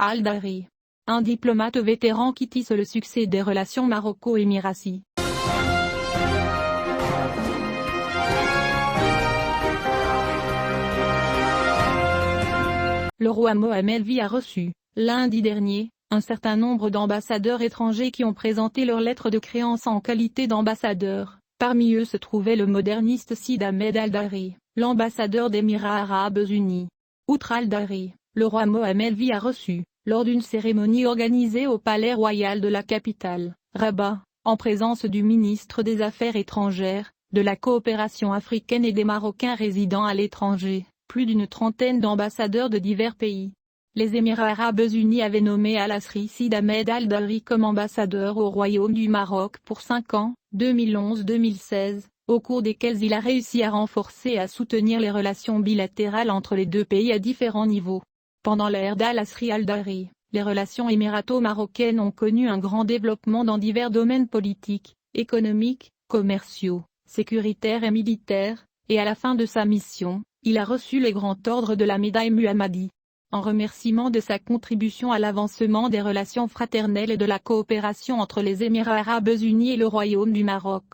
Al-Dhahri. Un diplomate vétéran qui tisse le succès des relations maroco-émiraties. Le roi Mohammed V a reçu, lundi dernier, un certain nombre d'ambassadeurs étrangers qui ont présenté leur lettre de créance en qualité d'ambassadeur. Parmi eux se trouvait le moderniste Sid Ahmed Al-Dhahri, l'ambassadeur d'Émirats arabes unis. Outre Al-Dhahri, le roi Mohammed V a reçu, lors d'une cérémonie organisée au palais royal de la capitale, Rabat, en présence du ministre des Affaires étrangères, de la coopération africaine et des Marocains résidant à l'étranger, plus d'une trentaine d'ambassadeurs de divers pays. Les Émirats arabes unis avaient nommé Al-Asri Sid Ahmed Al-Dhahri comme ambassadeur au Royaume du Maroc pour 5 ans, 2011-2016, au cours desquels il a réussi à renforcer et à soutenir les relations bilatérales entre les deux pays à différents niveaux. Pendant l'ère d'Al-Asri Al-Dhahri, les relations émirato-marocaines ont connu un grand développement dans divers domaines politiques, économiques, commerciaux, sécuritaires et militaires, et à la fin de sa mission, il a reçu les grands ordres de la médaille Muhammadi. En remerciement de sa contribution à l'avancement des relations fraternelles et de la coopération entre les Émirats arabes unis et le Royaume du Maroc.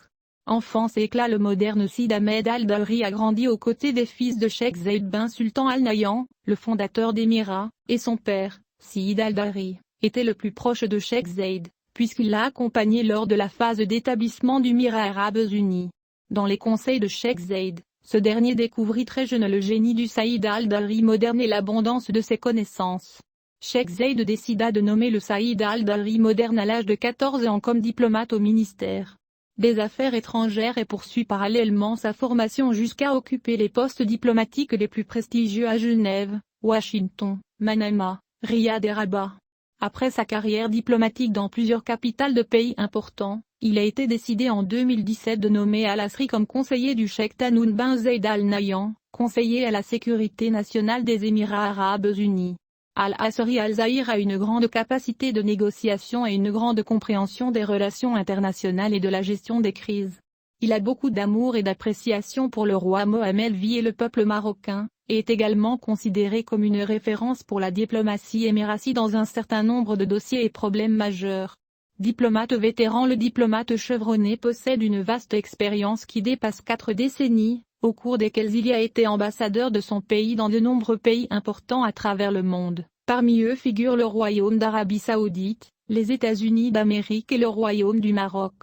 Enfant s'éclat le moderne Sid Ahmed Al-Dhahri a grandi aux côtés des fils de Cheikh Zayed bin Sultan Al Nahyan, le fondateur d'Émirats, et son père, Sid Al-Dhahri, était le plus proche de Cheikh Zayed, puisqu'il l'a accompagné lors de la phase d'établissement d'Émirats arabes unis. Dans les conseils de Cheikh Zayed, ce dernier découvrit très jeune le génie du Saïd Al-Dhahri moderne et l'abondance de ses connaissances. Cheikh Zayed décida de nommer le Saïd Al-Dhahri moderne à l'âge de 14 ans comme diplomate au ministère des Affaires étrangères et poursuit parallèlement sa formation jusqu'à occuper les postes diplomatiques les plus prestigieux à Genève, Washington, Manama, Riyad et Rabat. Après sa carrière diplomatique dans plusieurs capitales de pays importants, il a été décidé en 2017 de nommer Al-Asri comme conseiller du cheikh Tanoun bin Zayed Al Nahyan, conseiller à la sécurité nationale des Émirats arabes unis. Al-Asri Al-Zahir a une grande capacité de négociation et une grande compréhension des relations internationales et de la gestion des crises. Il a beaucoup d'amour et d'appréciation pour le roi Mohammed V et le peuple marocain, et est également considéré comme une référence pour la diplomatie émiratie dans un certain nombre de dossiers et problèmes majeurs. Diplomate vétéran, le diplomate chevronné possède une vaste expérience qui dépasse 4 décennies, au cours desquelles il a été ambassadeur de son pays dans de nombreux pays importants à travers le monde. Parmi eux figurent le Royaume d'Arabie Saoudite, les États-Unis d'Amérique et le Royaume du Maroc.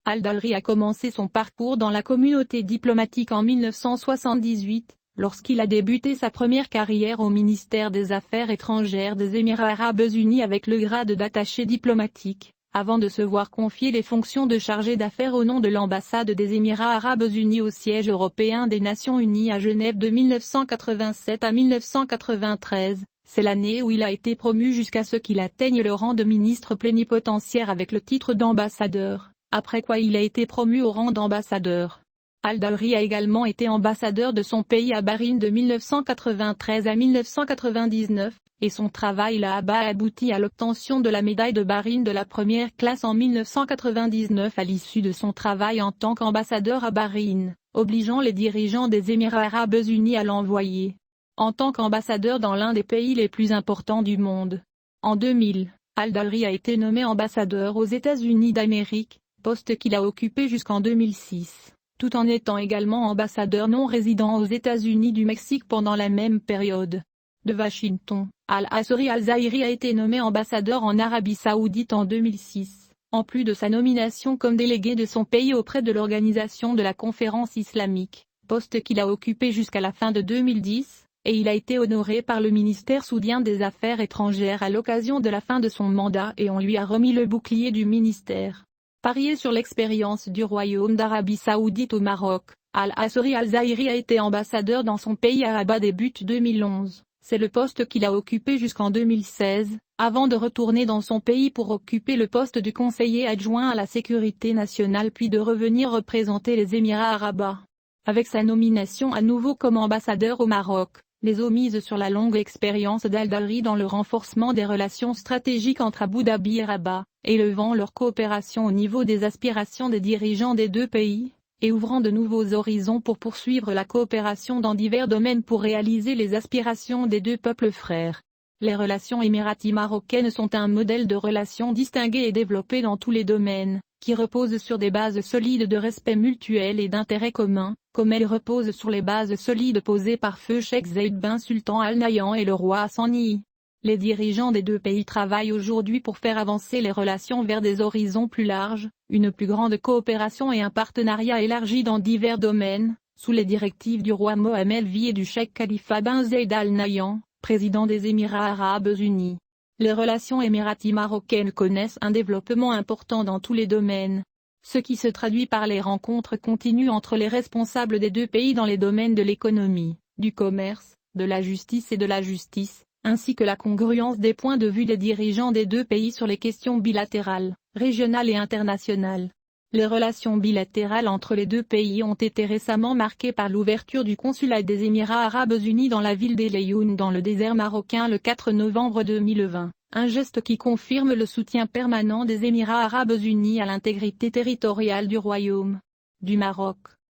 Al-Dhahri a commencé son parcours dans la communauté diplomatique en 1978, lorsqu'il a débuté sa première carrière au ministère des Affaires étrangères des Émirats arabes unis avec le grade d'attaché diplomatique, avant de se voir confier les fonctions de chargé d'affaires au nom de l'ambassade des Émirats arabes unis au siège européen des Nations unies à Genève de 1987 à 1993. C'est l'année où il a été promu jusqu'à ce qu'il atteigne le rang de ministre plénipotentiaire avec le titre d'ambassadeur, après quoi il a été promu au rang d'ambassadeur. Al-Dhahri a également été ambassadeur de son pays à Bahreïn de 1993 à 1999, et son travail là-bas a abouti à l'obtention de la médaille de Bahreïn de la première classe en 1999 à l'issue de son travail en tant qu'ambassadeur à Bahreïn, obligeant les dirigeants des Émirats arabes unis à l'envoyer en tant qu'ambassadeur dans l'un des pays les plus importants du monde. En 2000, Al-Dhahri a été nommé ambassadeur aux États-Unis d'Amérique, poste qu'il a occupé jusqu'en 2006, tout en étant également ambassadeur non résident aux États-Unis du Mexique pendant la même période. De Washington, Al-Asri Al-Zahiri a été nommé ambassadeur en Arabie Saoudite en 2006, en plus de sa nomination comme délégué de son pays auprès de l'Organisation de la Conférence islamique, poste qu'il a occupé jusqu'à la fin de 2010, et il a été honoré par le ministère saoudien des Affaires étrangères à l'occasion de la fin de son mandat et on lui a remis le bouclier du ministère. Parié sur l'expérience du Royaume d'Arabie Saoudite au Maroc, Al-Asri Al-Zahiri a été ambassadeur dans son pays à Rabat début 2011. C'est le poste qu'il a occupé jusqu'en 2016, avant de retourner dans son pays pour occuper le poste de conseiller adjoint à la sécurité nationale puis de revenir représenter les Émirats arabes. Avec sa nomination à nouveau comme ambassadeur au Maroc, les eaux misent sur la longue expérience d'Al-Dhahri dans le renforcement des relations stratégiques entre Abu Dhabi et Rabat, élevant leur coopération au niveau des aspirations des dirigeants des deux pays, et ouvrant de nouveaux horizons pour poursuivre la coopération dans divers domaines pour réaliser les aspirations des deux peuples frères. Les relations émirati-marocaines sont un modèle de relations distingué et développé dans tous les domaines, qui repose sur des bases solides de respect mutuel et d'intérêt commun, comme elle repose sur les bases solides posées par feu Cheikh Zayed bin Sultan Al Nahyan et le roi Hassani. Les dirigeants des deux pays travaillent aujourd'hui pour faire avancer les relations vers des horizons plus larges, une plus grande coopération et un partenariat élargi dans divers domaines, sous les directives du roi Mohammed V et du cheikh Khalifa bin Zayed Al Nahyan, président des Émirats arabes unis. Les relations émirati-marocaines connaissent un développement important dans tous les domaines, ce qui se traduit par les rencontres continues entre les responsables des deux pays dans les domaines de l'économie, du commerce, de la justice et de la justice, ainsi que la congruence des points de vue des dirigeants des deux pays sur les questions bilatérales, régionales et internationales. Les relations bilatérales entre les deux pays ont été récemment marquées par l'ouverture du consulat des Émirats arabes unis dans la ville d'El Ayoun dans le désert marocain le 4 novembre 2020, un geste qui confirme le soutien permanent des Émirats arabes unis à l'intégrité territoriale du Royaume du Maroc.